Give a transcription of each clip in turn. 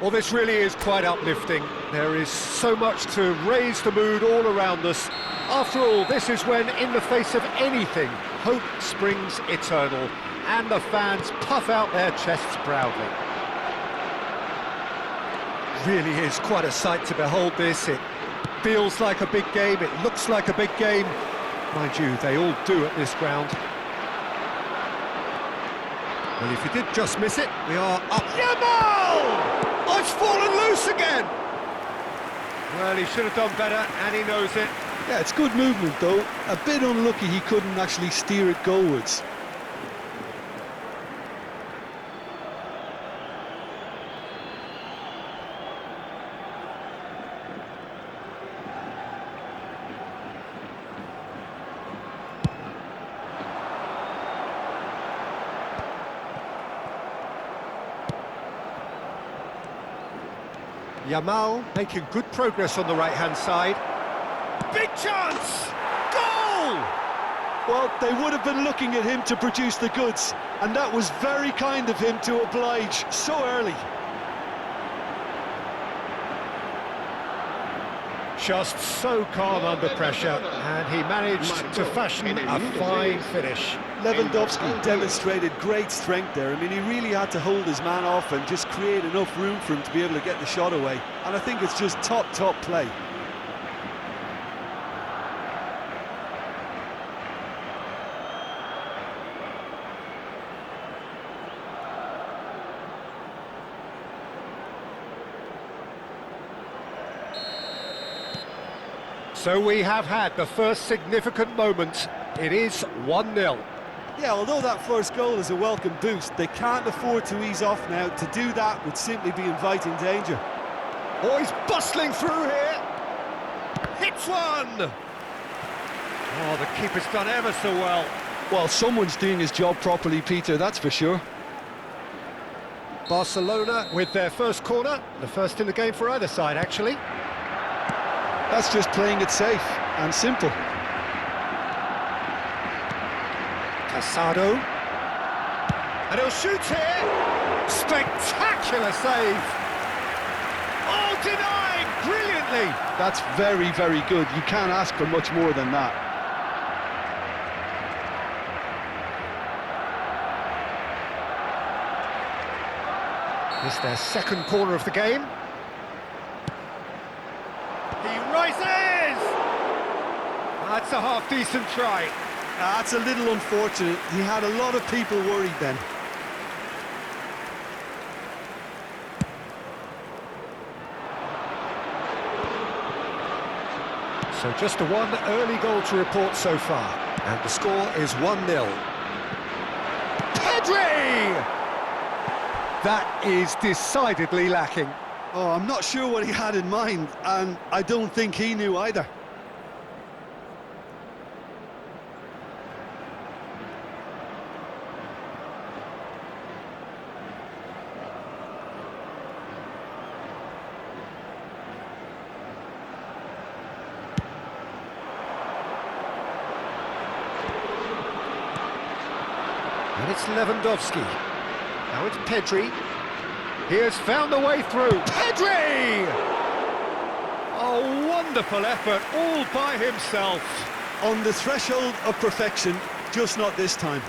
Well, this really is quite uplifting. There is so much to raise the mood all around us. After all, this is when, in the face of anything, hope springs eternal, and the fans puff out their chests proudly. Really is quite a sight to behold this. It feels like a big game, it looks like a big game. Mind you, they all do at this ground. Well, if he did just miss it, we are up. Yamal! Oh, it's fallen loose again! Well, he should have done better, and he knows it. Yeah, it's good movement, though. A bit unlucky he couldn't actually steer it goalwards. Yamal making good progress on the right-hand side. Big chance! Goal! Well, they would have been looking at him to produce the goods, and that was very kind of him to oblige so early. Just so calm under pressure, and he managed to fashion a fine finish. Lewandowski demonstrated great strength there. I mean, he really had to hold his man off and just create enough room for him to be able to get the shot away. And I think it's just top play. So we have had the first significant moment. It is 1-0. Yeah, although that first goal is a welcome boost, they can't afford to ease off now. To do that would simply be inviting danger. Oh, he's bustling through here. Hits one! Oh, the keeper's done ever so well. Well, someone's doing his job properly, Peter, that's for sure. Barcelona with their first corner. The first in the game for either side, actually. That's just playing it safe and simple. Casado. And he'll shoot here. Spectacular save. Oh, denied brilliantly. That's very, very good. You can't ask for much more than that. It's their second corner of the game. He rises! That's a half-decent try. That's a little unfortunate. He had a lot of people worried then. So just the one early goal to report so far. And the score is 1-0. Pedri! That is decidedly lacking. Oh, I'm not sure what he had in mind, and I don't think he knew either. And it's Lewandowski. Now it's Pedri. He has found the way through. Pedri! A wonderful effort, all by himself. On the threshold of perfection, just not this time.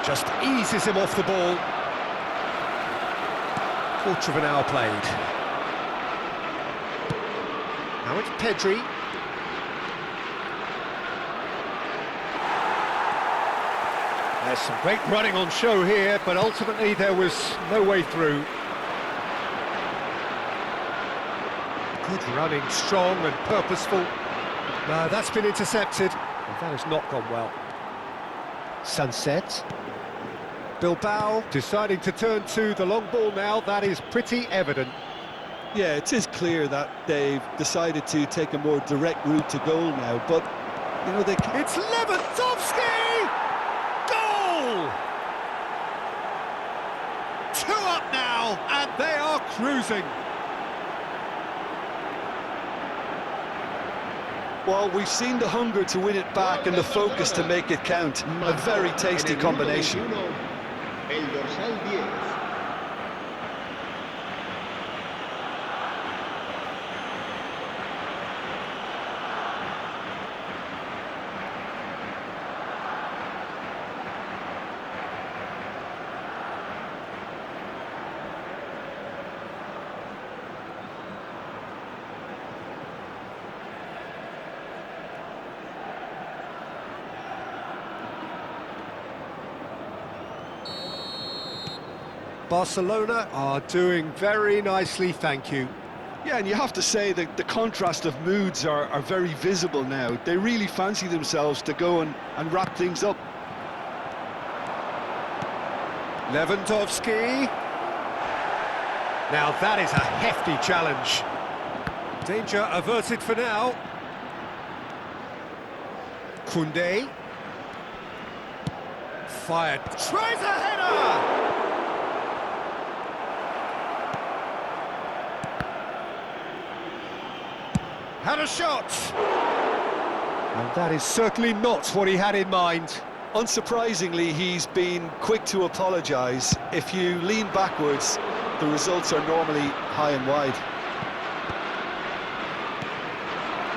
Just eases him off the ball. Quarter of an hour played. Now it's Pedri. There's some great running on show here, but ultimately there was no way through. Good running, strong and purposeful. No, that's been intercepted, and that has not gone well. Sunset. Bilbao deciding to turn to the long ball now, that is pretty evident. Yeah, it is clear that they've decided to take a more direct route to goal now, but, you know, It's Lewandowski! Goal! 2 up now, and they are cruising. Well, we've seen the hunger to win it back and the focus to make it count. A very tasty combination. El dorsal 10. Barcelona are doing very nicely, thank you. Yeah, and you have to say that the contrast of moods are very visible now. They really fancy themselves to go and wrap things up. Lewandowski. Now that is a hefty challenge. Danger averted for now. Koundé. Fired. Tries a header! Had a shot! And that is certainly not what he had in mind. Unsurprisingly, he's been quick to apologise. If you lean backwards, the results are normally high and wide.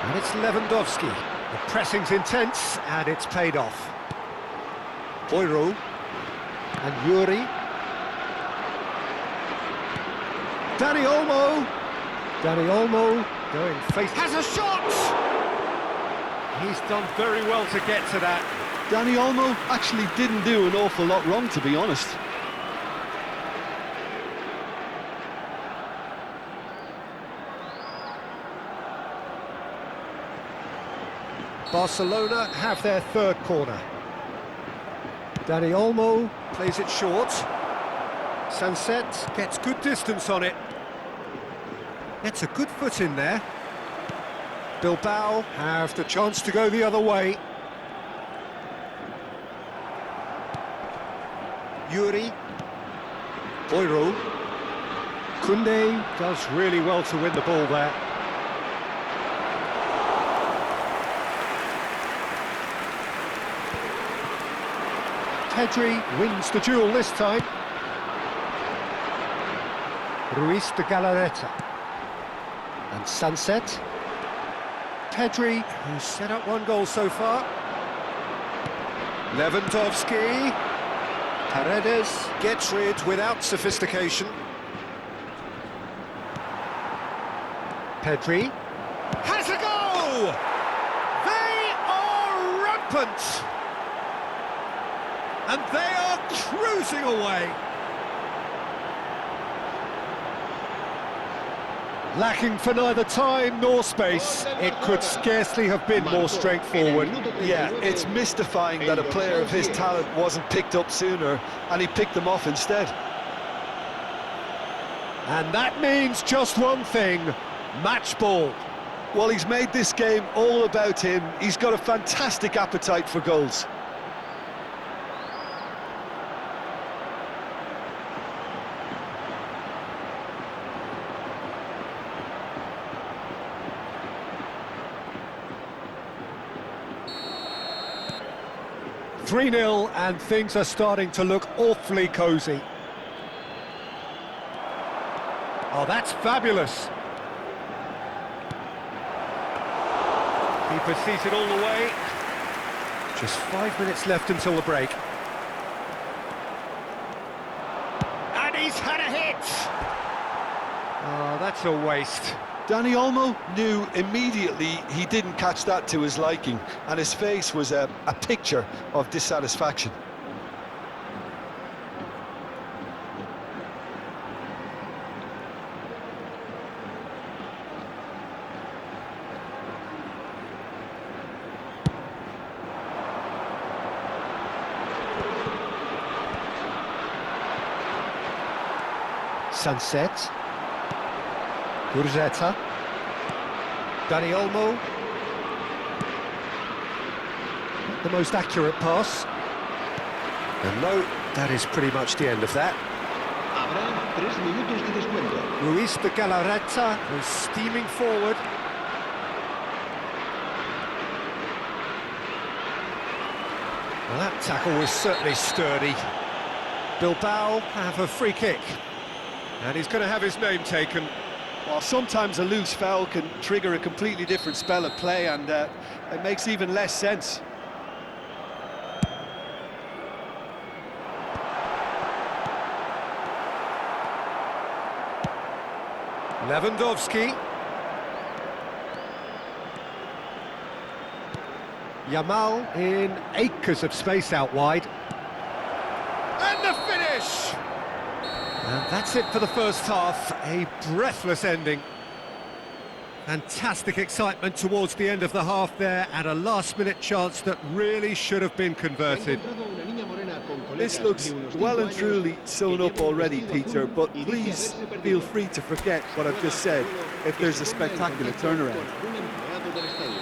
And it's Lewandowski. The pressing's intense, and it's paid off. Boiro and Yuri. Dani Olmo. Dani Olmo going face. Has a shot! He's done very well to get to that. Dani Olmo actually didn't do an awful lot wrong, to be honest. Barcelona have their third corner. Dani Olmo plays it short. Sunset gets good distance on it. Gets a good foot in there. Bilbao have the chance to go the other way. Yuri. Boiro. Koundé does really well to win the ball there. Pedri wins the duel this time. Ruiz de Galarreta. And Sunset. Pedri, who's set up one goal so far. Lewandowski. Paredes gets rid without sophistication. Pedri. Has a go! They are rampant! And they are cruising away. Lacking for neither time nor space, it could scarcely have been more straightforward. Yeah, it's mystifying that a player of his talent wasn't picked up sooner, and he picked them off instead. And that means just one thing, match ball. Well, he's made this game all about him. He's got a fantastic appetite for goals. .3-0 and things are starting to look awfully cosy. Oh, that's fabulous. Keeper sees it all the way. Just 5 minutes left until the break. And he's had a hit! Oh, that's a waste. Dani Olmo knew immediately he didn't catch that to his liking, and his face was a picture of dissatisfaction. Sunset. Gurzeta. Dani Olmo. Not the most accurate pass. And no, that is pretty much the end of that. Habrá 3 minutos de descuento. Ruiz de Galarreta was steaming forward. Well, that tackle was certainly sturdy. Bilbao have a free kick. And he's going to have his name taken. Well, sometimes a loose foul can trigger a completely different spell of play, and it makes even less sense. Lewandowski. Yamal in acres of space out wide. And the finish! And that's it for the first half, a breathless ending. Fantastic excitement towards the end of the half there, and a last-minute chance that really should have been converted. This looks well and truly sewn up already, Peter, but please feel free to forget what I've just said if there's a spectacular turnaround.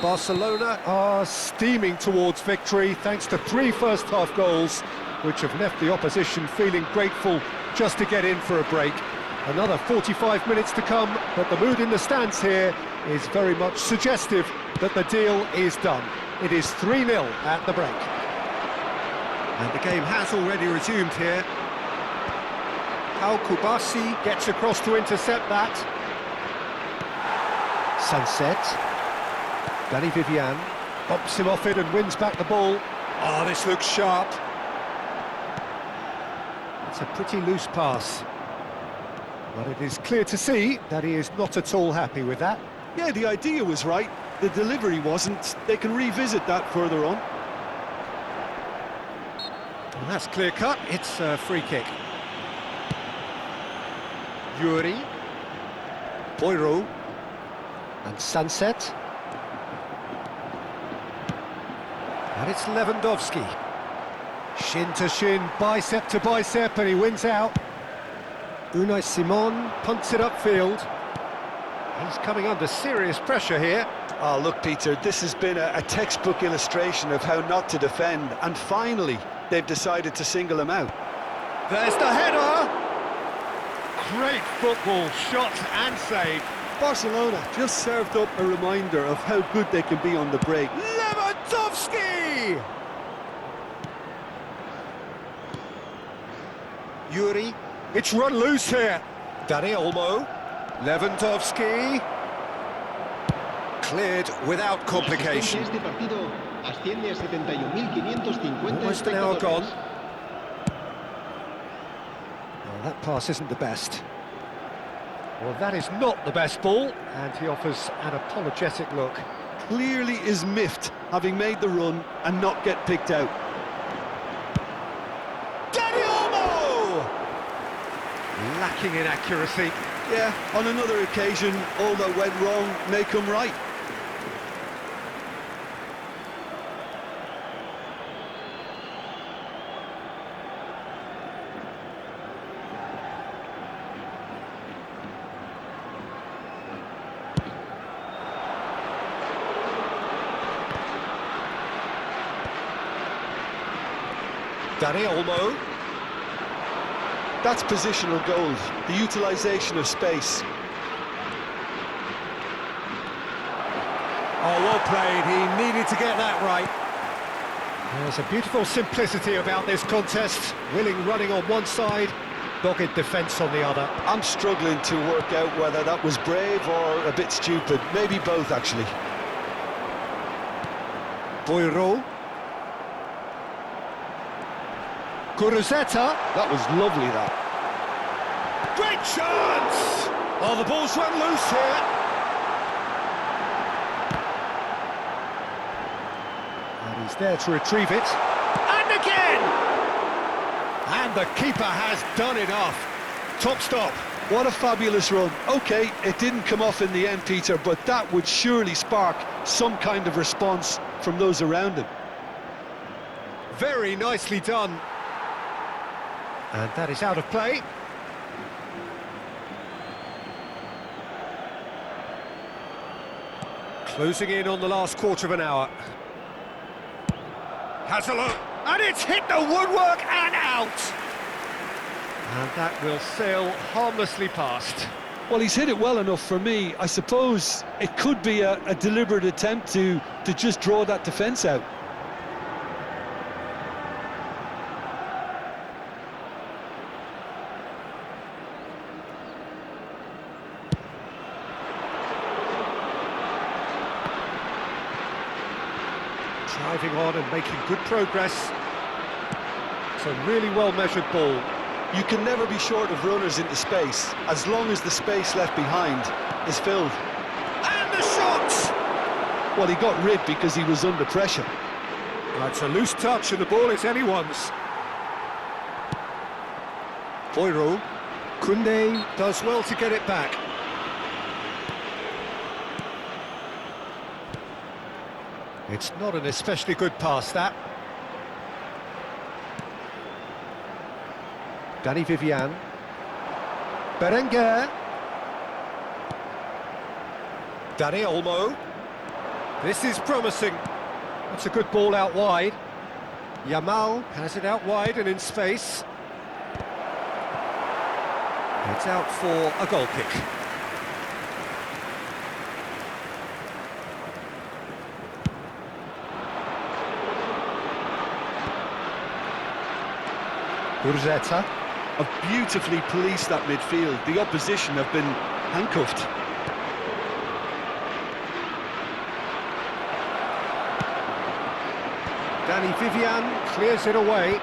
Barcelona are steaming towards victory thanks to 3 first-half goals, which have left the opposition feeling grateful just to get in for a break. Another 45 minutes to come, but the mood in the stands here is very much suggestive that the deal is done. It is 3-0 at the break. And the game has already resumed here. Pau Kubasi gets across to intercept that. Sunset. Danny Vivian bops him off it and wins back the ball. Oh, this looks sharp. It's a pretty loose pass. But it is clear to see that he is not at all happy with that. Yeah, the idea was right, the delivery wasn't. They can revisit that further on. And that's clear-cut, it's a free kick. Yuri. Boiro. And Sunset. And it's Lewandowski. Shin to shin, bicep to bicep, and he wins out. Unai Simon punts it upfield. He's coming under serious pressure here. Oh, look, Peter, this has been a textbook illustration of how not to defend, and finally they've decided to single him out. There's the header! Great football, shot and save. Barcelona just served up a reminder of how good they can be on the break. Lewandowski! Yuri. It's run loose here. Dani Olmo. Lewandowski. Cleared without complication. Almost an hour gone. Well, that pass isn't the best. Well, that is not the best ball, and he offers an apologetic look. Clearly is miffed, having made the run and not get picked out. Dani Olmo! Lacking in accuracy. Yeah, on another occasion, all that went wrong may come right. Dani Olmo. That's positional gold, the utilisation of space. Oh, well played. He needed to get that right. There's a beautiful simplicity about this contest. Willing running on one side, dogged defence on the other. I'm struggling to work out whether that was brave or a bit stupid. Maybe both, actually. Boiro. Kuruzeta. That was lovely, that. Great chance! Oh, the ball's run loose here. And he's there to retrieve it. And again! And the keeper has done enough. Top stop. What a fabulous run. OK, it didn't come off in the end, Peter, but that would surely spark some kind of response from those around him. Very nicely done. And that is out of play. Closing in on the last quarter of an hour. Has a look, and it's hit the woodwork and out! And that will sail harmlessly past. Well, he's hit it well enough for me. I suppose it could be a deliberate attempt to just draw that defence out. Driving on and making good progress. It's a really well-measured ball. You can never be short of runners into space, as long as the space left behind is filled. And the shot! Well, he got rid because he was under pressure. That's a loose touch and the ball is anyone's. Boiro. Koundé does well to get it back. It's not an especially good pass, that. Danny Vivian. Berenguer. Dani Olmo. This is promising. That's a good ball out wide. Yamal has it out wide and in space. It's out for a goal kick. Urzeta. Have beautifully policed that midfield. The opposition have been handcuffed. Danny Vivian clears it away.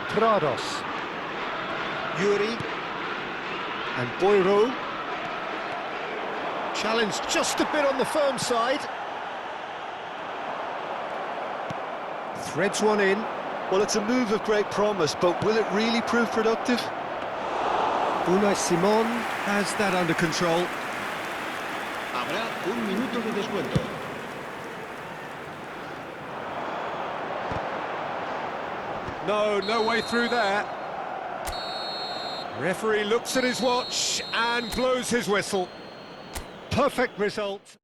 Prados. Yuri. And Boiro. Challenged just a bit on the firm side. Threads one in. Well, it's a move of great promise, but will it really prove productive? Unai Simon has that under control. Habrá un minuto de descuento. No way through there. Referee looks at his watch and blows his whistle. Perfect result.